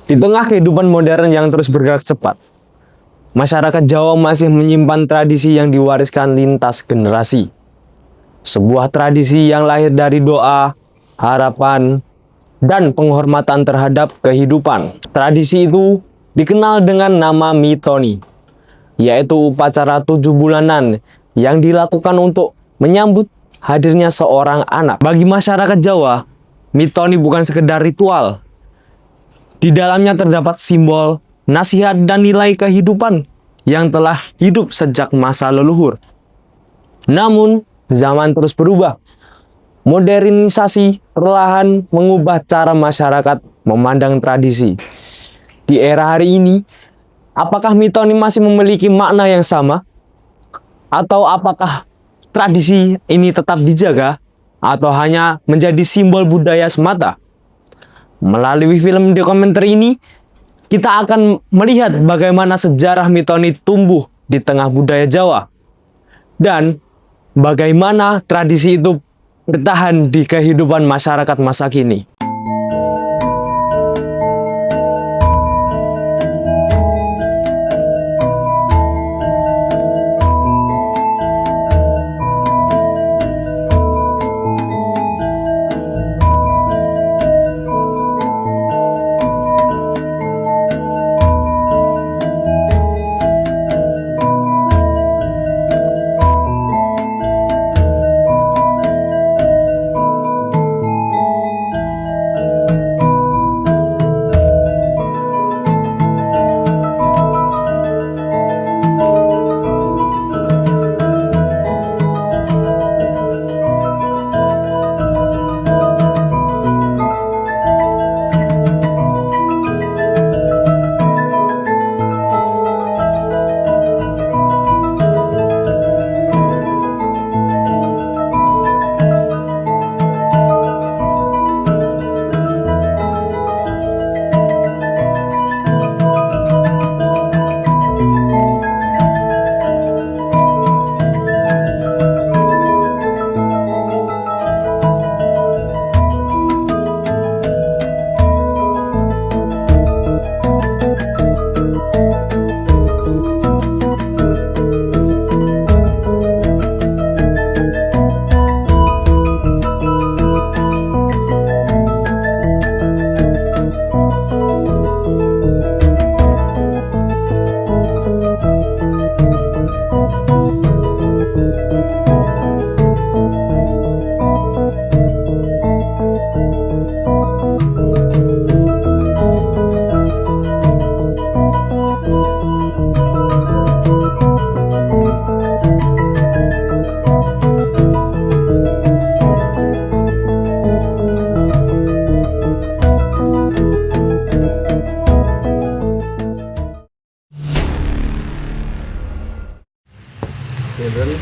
Di tengah kehidupan modern yang terus bergerak cepat, masyarakat Jawa masih menyimpan tradisi yang diwariskan lintas generasi. Sebuah tradisi yang lahir dari doa, harapan, dan penghormatan terhadap kehidupan. Tradisi itu dikenal dengan nama Mitoni, yaitu upacara 7 bulanan yang dilakukan untuk menyambut hadirnya seorang anak. Bagi masyarakat Jawa, Mitoni bukan sekedar ritual. Di dalamnya terdapat simbol, nasihat, dan nilai kehidupan yang telah hidup sejak masa leluhur. Namun, zaman terus berubah. Modernisasi perlahan mengubah cara masyarakat memandang tradisi. Di era hari ini, apakah Mitoni masih memiliki makna yang sama? Atau apakah tradisi ini tetap dijaga? Atau hanya menjadi simbol budaya semata? Melalui film dokumenter ini, kita akan melihat bagaimana sejarah Mitoni tumbuh di tengah budaya Jawa. Dan bagaimana tradisi itu bertahan di kehidupan masyarakat masa kini.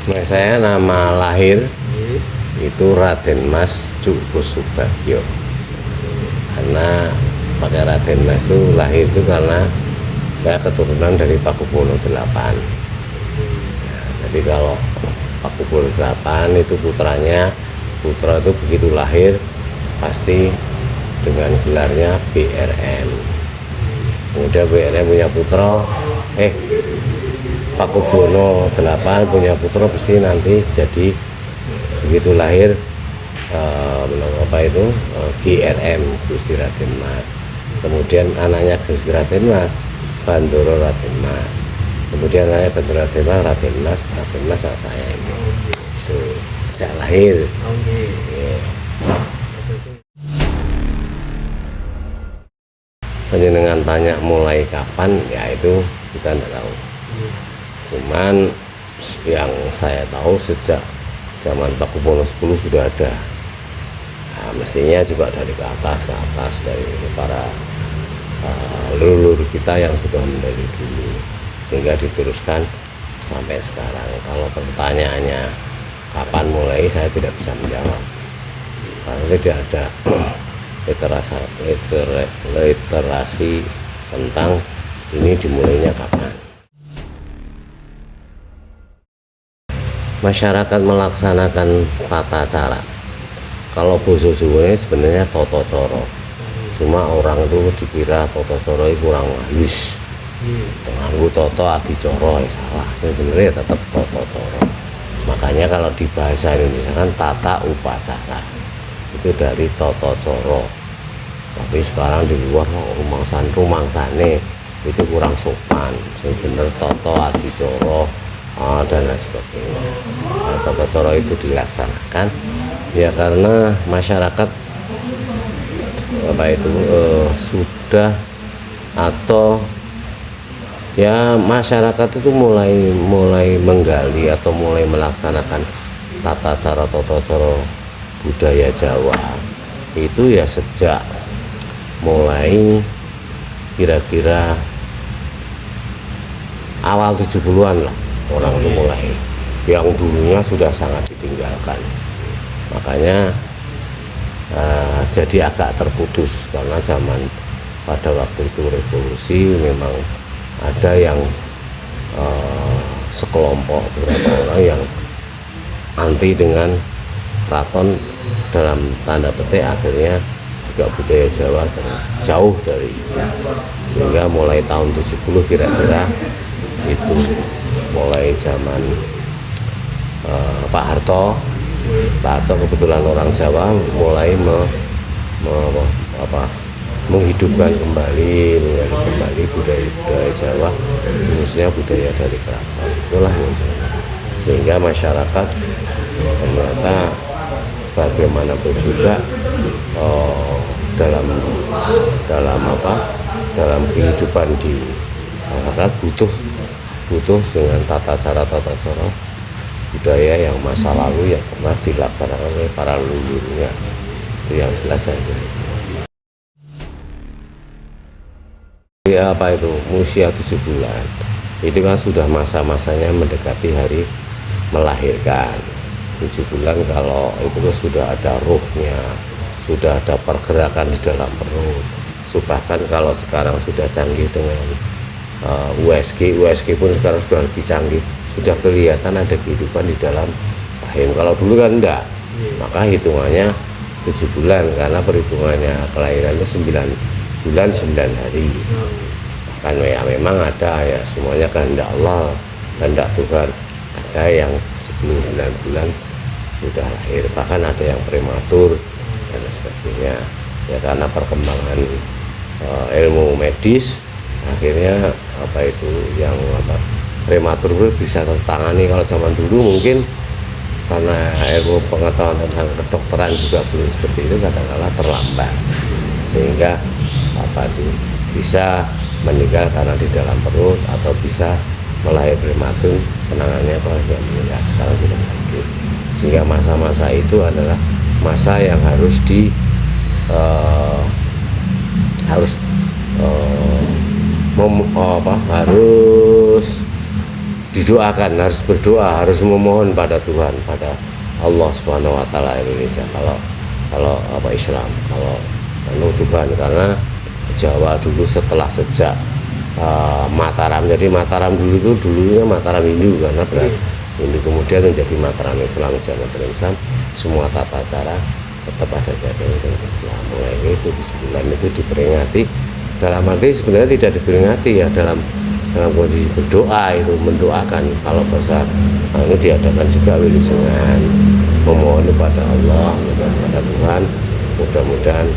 Nah, saya nama lahir itu Raden Mas Cukup Subagio. Karena pakai Raden Mas itu lahir itu karena saya keturunan dari Pakubono 8. Nah, jadi kalau Pakubono 8 itu putra itu begitu lahir pasti dengan gelarnya BRM. Kemudian BRM punya putra, Pakubono 8 punya putra pasti nanti jadi begitu lahir GRM Gusti Raden Mas. Kemudian anaknya Gusti Raden Mas Bandoro Raden Mas. Kemudian anaknya Bandoro Raden Mas saya ini. Itu sejak lahir. Penjenengan tanya mulai kapan, ya itu kita tidak tahu. Cuman yang saya tahu sejak zaman Pakubono 10 sudah ada. Nah, mestinya juga dari ke atas dari para leluhur kita yang sudah dari dulu, sehingga diteruskan sampai sekarang. Kalau pertanyaannya kapan mulai, saya tidak bisa menjawab karena tidak ada literasi tentang ini dimulainya kapan. Masyarakat melaksanakan tata cara. Kalau basa Jawa ini sebenarnya toto coro. Cuma orang itu dikira Toto Coro itu kurang halus, nganggo Toto Adicoro, ya salah. Sebenarnya tetap Toto Coro. Makanya kalau di bahasa Indonesia kan tata upacara itu dari Toto Coro. Tapi sekarang di luar rumangsane itu kurang sopan. Sebenarnya Toto Adicoro dan lain sebagainya. Nah, Toto Coro itu dilaksanakan ya karena masyarakat sudah atau ya masyarakat itu mulai menggali atau mulai melaksanakan tata cara Toto Coro budaya Jawa itu ya sejak mulai kira-kira awal 70-an lah, orang itu mulai, yang dulunya sudah sangat ditinggalkan. Makanya jadi agak terputus karena zaman pada waktu itu revolusi memang ada yang sekelompok beberapa orang yang anti dengan keraton, dalam tanda petik akhirnya juga budaya Jawa jauh dari itu, sehingga mulai tahun 70 kira-kira itu mulai zaman Pak Harto kebetulan orang Jawa mulai menghidupkan kembali budaya Jawa, khususnya budaya dari keraton. Itulah yang Jawa. Sehingga masyarakat ternyata bagaimanapun juga dalam kehidupan di masyarakat butuh dengan tata cara budaya yang masa lalu yang pernah dilaksanakan oleh para leluhurnya. Itu yang jelas saya kira. Usia 7 bulan itu kan sudah masa-masanya mendekati hari melahirkan. 7 bulan kalau itu sudah ada ruhnya, sudah ada pergerakan di dalam perut. Bahkan kalau sekarang sudah canggih dengan USG pun sekarang sudah lebih canggih, sudah kelihatan ada kehidupan di dalam rahim. Kalau dulu kan enggak, maka hitungannya 7 bulan karena perhitungannya kelahiran itu 9 bulan 9 hari. Bahkan ya memang ada ya semuanya kehendak Allah, kehendak Tuhan. Ada yang sebelum 9 bulan sudah lahir, bahkan ada yang prematur dan sebagainya. Ya karena perkembangan ilmu medis akhirnya yang prematur bisa tertangani. Kalau zaman dulu mungkin karena ilmu pengetahuan tentang kedokteran juga belum seperti itu, kadang-kadang terlambat sehingga bisa meninggal karena di dalam perut atau bisa melahir prematur, penanganannya kalau dia meninggal. Sekarang sudah canggih, sehingga masa-masa itu adalah masa yang harus didoakan, harus berdoa, harus memohon pada Tuhan, pada Allah Subhanahu wa taala Indonesia. Kalau Islam, kalau Tuhan, karena Jawa dulu sejak Mataram. Jadi Mataram dulunya Mataram Hindu karena Hindu, kemudian menjadi Mataram Islam. Mataram Islam, semua tata cara tetap ada kaitannya dengan Islam. Mulai itu 7 bulan itu diperingati, dalam arti sebenarnya tidak diperingati ya, dalam kondisi berdoa, itu mendoakan. Kalau bahasa ini diadakan juga wilujeng, memohon kepada Allah, memohon kepada Tuhan, mudah-mudahan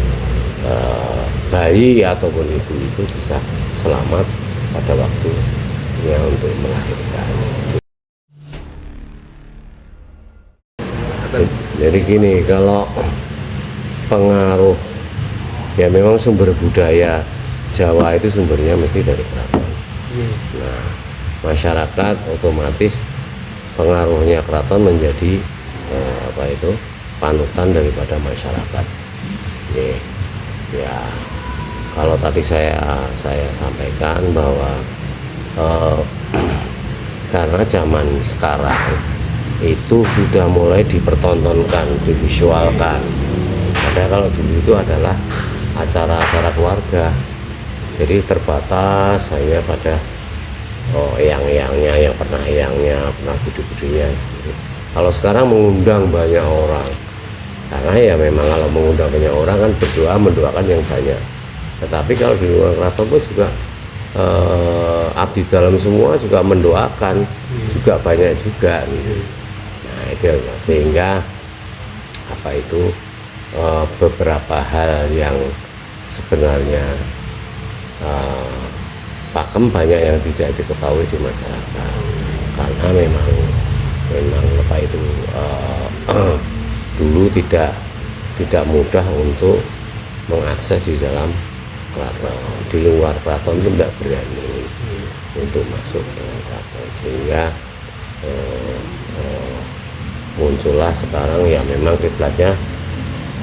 bayi ataupun ibu itu bisa selamat pada waktunya untuk melahirkan. Jadi gini, kalau pengaruh ya memang sumber budaya Jawa itu sumbernya mesti dari keraton. Nah, masyarakat otomatis pengaruhnya keraton menjadi panutan daripada masyarakat. Ya kalau tadi saya sampaikan bahwa karena zaman sekarang itu sudah mulai dipertontonkan, divisualkan. Padahal kalau dulu itu adalah acara-acara keluarga, jadi terbatas hanya pada eyang-eyangnya, yang pernah budi-budinya. Kalau sekarang mengundang banyak orang, karena ya memang kalau mengundang banyak orang kan berdoa, mendoakan yang banyak. Tetapi kalau di luar keraton pun juga abdi dalam semua juga mendoakan, juga banyak juga gitu. Nah itu sehingga apa itu beberapa hal yang sebenarnya pakem banyak yang tidak diketahui di masyarakat, karena memang apa itu dulu tidak mudah untuk mengakses di dalam keraton. Di luar keraton itu tidak berani untuk masuk ke dalam keraton, sehingga muncullah sekarang ya memang kiblatnya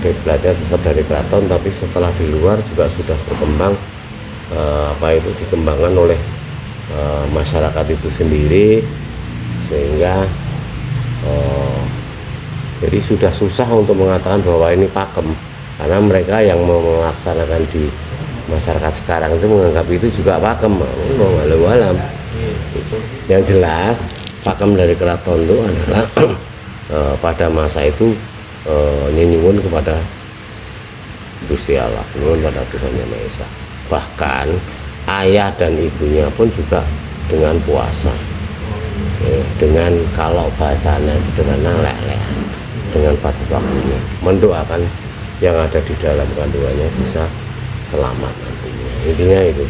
tetap dari keraton, tapi setelah di luar juga sudah berkembang apa itu dikembangkan oleh masyarakat itu sendiri, sehingga jadi sudah susah untuk mengatakan bahwa ini pakem, karena mereka yang mau melaksanakan di masyarakat sekarang itu menganggap itu juga pakem. Walau alam. Yang jelas pakem dari keraton itu adalah pada masa itu nyuwun kepada Gusti Allah, nyuwun pada Tuhan Yang Maha Esa. Bahkan ayah dan ibunya pun juga dengan puasa, dengan kalau bahasanya sederhana lelehan, dengan batas waktunya mendoakan yang ada di dalam kandungannya bisa selamat nantinya. Intinya itu.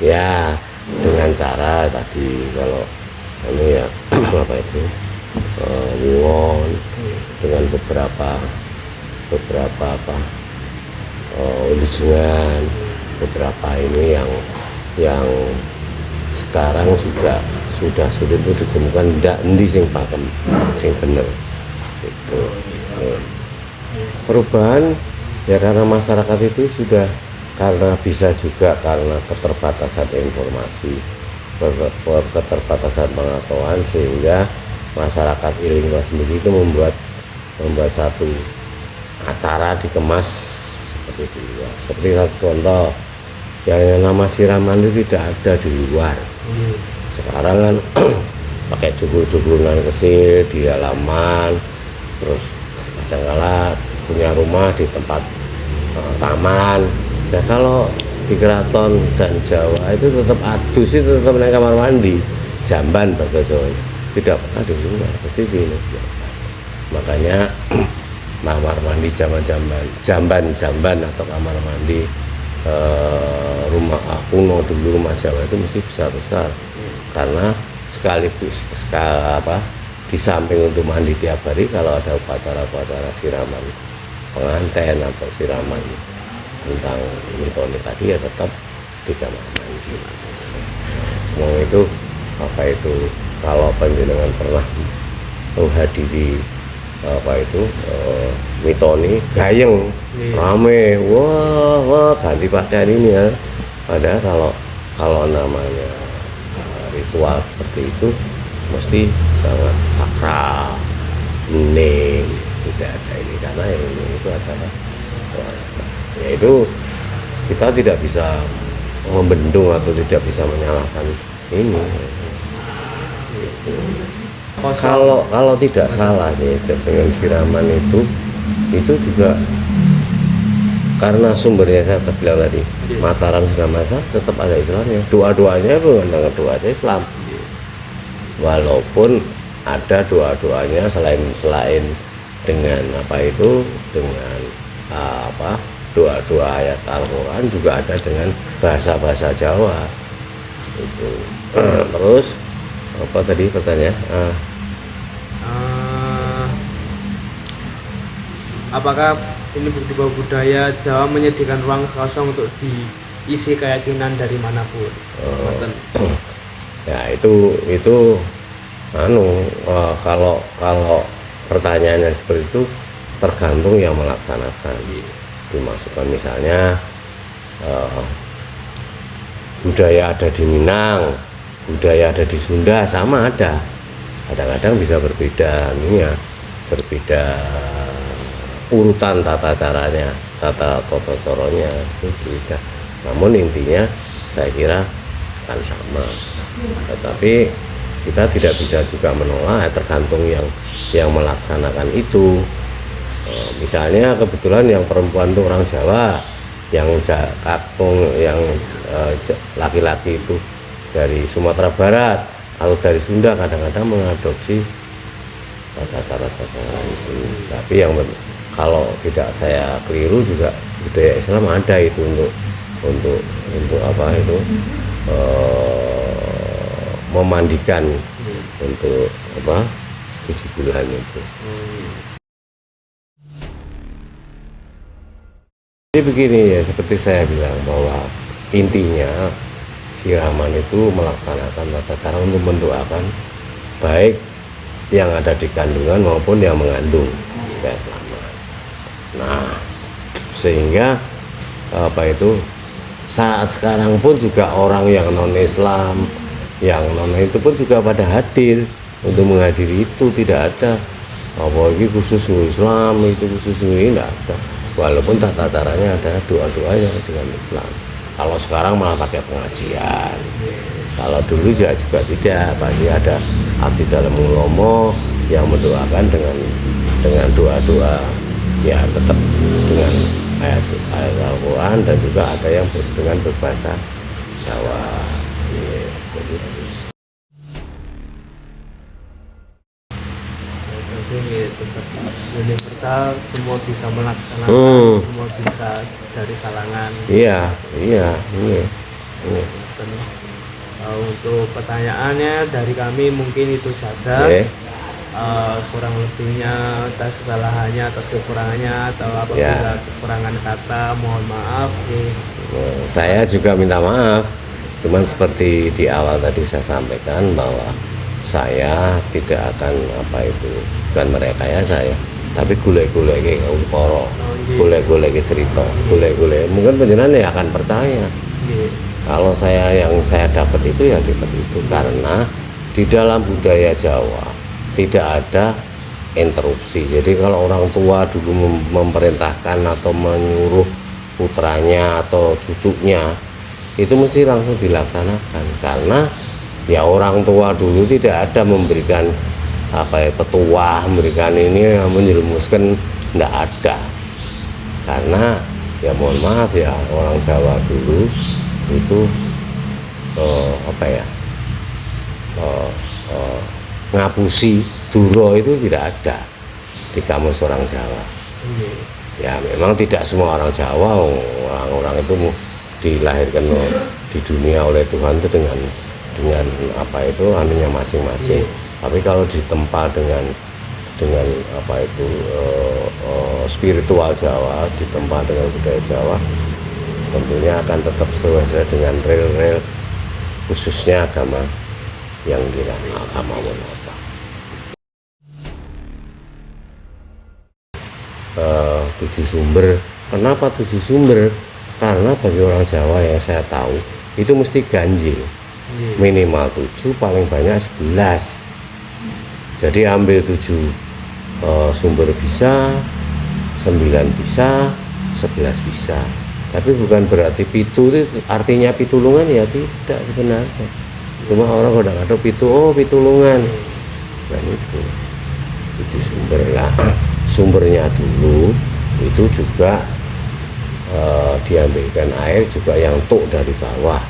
Ya, dengan cara tadi kalau ini ya apa itu nyuwun dengan beberapa apa ulujengan, beberapa ini yang sekarang juga sudah sulit untuk ditemukan ndak endi sing pakem sing bener itu. Perubahan ya karena masyarakat itu sudah, karena bisa juga karena keterbatasan informasi, keterbatasan pengetahuan, sehingga masyarakat Ilingwa sendiri itu membuat satu acara dikemas seperti di luar. Seperti satu contoh, yang nama siraman itu tidak ada di luar. Sekarang kan pakai jubur-juburan kecil di halaman, terus kadang-kala punya rumah di tempat taman. Ya kalau di keraton dan Jawa itu tetap adus, itu tetap naik kamar mandi, jamban bahasa Jawa, tidak pernah di luar, pasti di luar. Makanya kamar mandi jamban atau kamar mandi rumah kuno dulu, rumah Jawa itu mesti besar-besar, karena sekaligus di samping untuk mandi tiap hari, kalau ada upacara-upacara siraman pengantin atau siraman tentang mitoni tadi, ya tetap di kamar mandi. Mau itu apa itu, kalau panjenengan pernah menghadiri apa itu mitoni gayeng rame, wah ganti pakaian ini ya. Padahal kalau namanya ritual seperti itu mesti sangat sakral, hening, tidak ada ini, karena ini itu acara keluarga. Yaitu kita tidak bisa membendung atau tidak bisa menyalahkan ini. Gitu. Kalau tidak salah nih dengan siraman itu juga karena sumbernya saya bilang tadi, Mataram Siraman tetap ada Islamnya. Doa-doanya bukan doa aja Islam. Walaupun ada doa-doanya selain dengan apa itu, dengan doa-doa ayat Al-Quran, juga ada dengan bahasa-bahasa Jawa itu. Terus apa tadi pertanyaan? Apakah ini bukti bahwa budaya Jawa menyediakan ruang kosong untuk diisi keyakinan dari manapun? Ya itu kalau pertanyaannya seperti itu tergantung yang melaksanakan. Dimasukkan misalnya budaya ada di Minang, budaya ada di Sunda, sama ada. Kadang-kadang bisa berbeda berbeda urutan tata caranya, tata coronya itu beda. Namun intinya saya kira akan sama. Tetapi kita tidak bisa juga menolak, tergantung yang melaksanakan itu. Misalnya kebetulan yang perempuan itu orang Jawa, yang kakung yang laki-laki itu dari Sumatera Barat atau dari Sunda, kadang-kadang mengadopsi tata cara itu. Tapi yang kalau tidak saya keliru juga budaya Islam ada itu untuk apa itu memandikan untuk apa 7 bulan itu. Jadi begini ya, seperti saya bilang bahwa intinya siraman itu melaksanakan tata cara untuk mendoakan baik yang ada di kandungan maupun yang mengandung supaya selamat. Nah, sehingga apa itu saat sekarang pun juga orang yang non Islam, yang non itu pun juga pada hadir untuk menghadiri itu. Tidak ada apa ini khusus Islam, itu khusus ini, tidak ada. Walaupun tata caranya ada doa-doanya dengan Islam. Kalau sekarang malah pakai pengajian. Kalau dulu juga tidak, pasti ada abdi dalam ulomo yang mendoakan dengan doa-doa, ya tetap dengan ayat Al-Quran, dan juga ada yang dengan berbahasa Jawa. Ya, begitu. Tetap universal, semua bisa melaksanakan, semua bisa dari kalangan. Iya. Untuk pertanyaannya dari kami mungkin itu saja. Kurang lebihnya atas kesalahannya, atas kekurangannya, atau apabila kekurangan kata, mohon maaf. Saya juga minta maaf. Cuman seperti di awal tadi saya sampaikan bahwa saya tidak akan apa itu, bukan merekayasa ya, tapi gule-gule ke ukara, gule-gule ke cerita, gule-gule mungkin penjenengan ya akan percaya. Kalau yang saya dapat itu ya dapat itu, karena di dalam budaya Jawa tidak ada interupsi. Jadi kalau orang tua dulu memerintahkan atau menyuruh putranya atau cucunya, itu mesti langsung dilaksanakan, karena ya orang tua dulu tidak ada memberikan apa ya, petuah, memberikan ini, menjerumuskan, tidak ada. Karena ya mohon maaf ya, orang Jawa dulu itu apa ya, ngapusi duro itu tidak ada di kamus orang Jawa. Ya memang tidak semua orang Jawa, orang-orang itu dilahirkan di dunia oleh Tuhan itu dengan apa itu anunya masing-masing. Tapi kalau ditempa dengan apa itu spiritual Jawa, ditempa dengan budaya Jawa, tentunya akan tetap sesuai dengan rel-rel khususnya agama yang agama apa. 7 sumber. Kenapa 7 sumber? Karena bagi orang Jawa yang saya tahu itu mesti ganjil. Minimal 7, paling banyak 11. Jadi ambil 7 sumber bisa, 9 bisa, 11 bisa. Tapi bukan berarti pitu itu artinya pitulungan, ya tidak sebenarnya. Cuma orang udah ada pitulungan. Dan itu 7 sumber lah. Sumbernya dulu itu juga diambilkan air juga yang tuk dari bawah.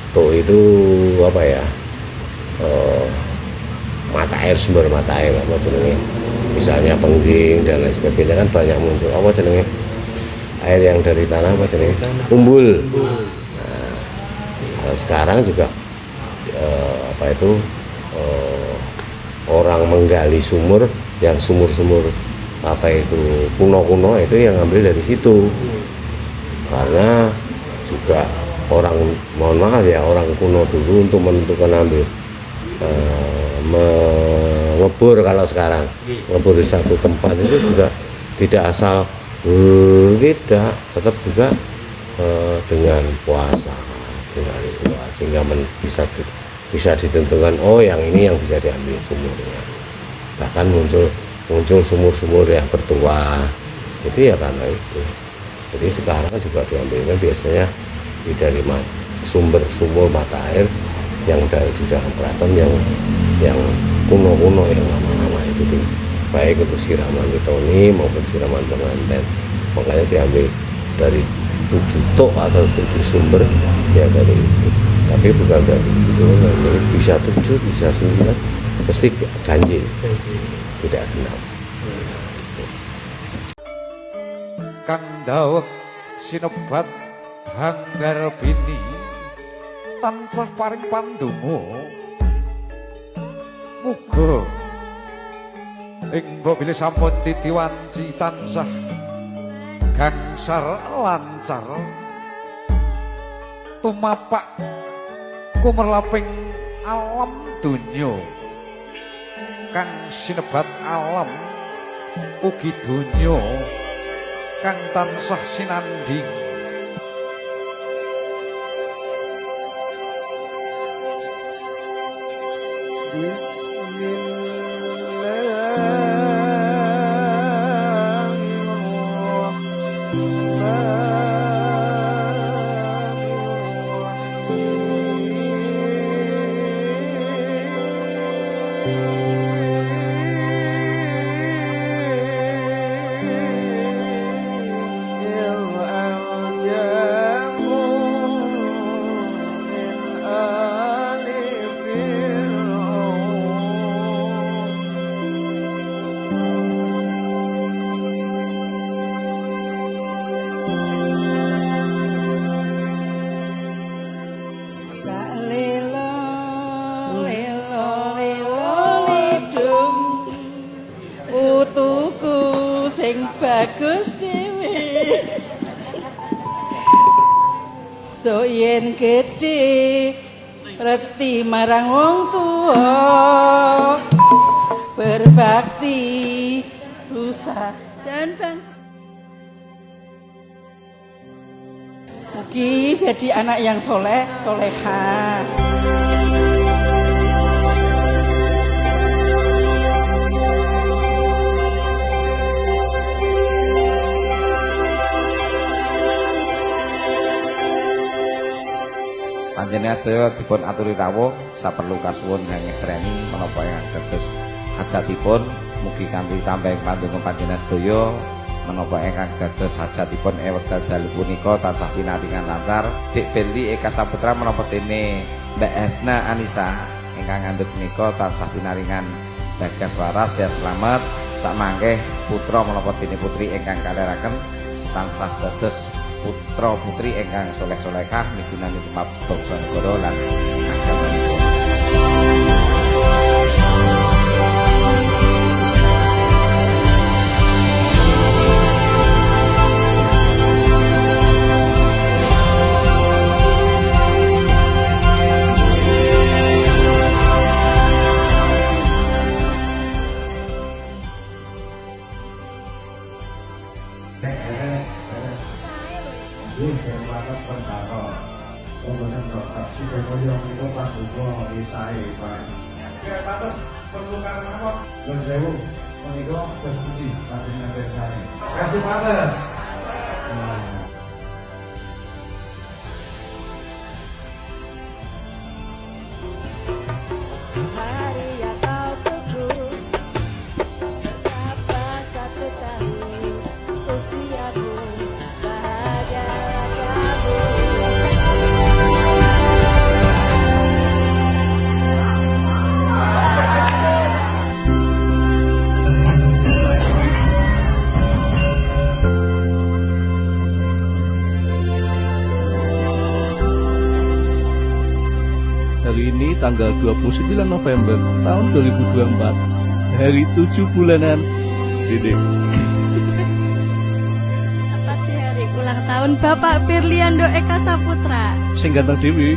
Tuk itu apa ya, mata air, sumber mata air apa jenenge, misalnya pengging dan lain sebagainya kan banyak muncul apa jenenge, air yang dari tanah apa jenenge, umbul. Nah, kalau sekarang juga apa itu orang menggali sumur yang sumur-sumur apa itu kuno-kuno itu yang ambil dari situ. Karena juga orang, mohon maaf ya, orang kuno dulu untuk menentukan ambil ngebor, kalau sekarang ngebor di satu tempat itu juga tidak asal tidak, tetap juga dengan puasa, dengan itu, sehingga bisa ditentukan yang ini yang bisa diambil sumurnya. Bahkan muncul sumur-sumur yang bertuah itu ya karena itu. Jadi sekarang juga diambilkan biasanya dari sumur mata air yang dari di dalam keraton yang kuno-kuno, yang lama-lama itu baik untuk siraman mitoni maupun siraman pengantin. Makanya diambil dari 7 tok atau 7 sumber ya dari itu. Tapi bukan dari itu, bisa 7 bisa 9 pasti ganjil, tidak genap. Kang dawuh sinebat hanggar bini tansah paring pandonga muga ing mbok bilih sampun titiwanci tansah gangsar lancar tumapak kumerlaping alam donya kang sinebat alam ugi donya kang tansah sinanding bagus dhewe so yen gedhe reti marang wong tuwa berbakti rusak dan bangsa mugi jadi anak yang soleh solehah. Panjenengan sedaya dipun aturi rawuh saperlu kasuwun kang ngestreni menapa ingkang dados hajatipun mugi kanthi tambahing pandonga panjenengan sedaya menapa ingkang dados hajatipun ing wekdal dalu punika tansah pinaringan lancar. Dik Beli Eka Saputra menapa dene Mbak Hasna Anissa ingkang ngandhut menika tansah pinaringan bagas waras ya slamet sakmangke putra menapa dene putri ingkang kaleraken tansah dados putra putri ingkang soleh solehah migunani tumrap bangsa negara lan agamanya. Kasih patas. Maria kau tubuh betapa satu tahun usiaku bahagia kamu. Hari ini tanggal 29 November tahun 2024, hari 7 bulanan Dede. Tepat di hari ulang tahun Bapak Firliando Eka Saputra. Sing ganteng dewi.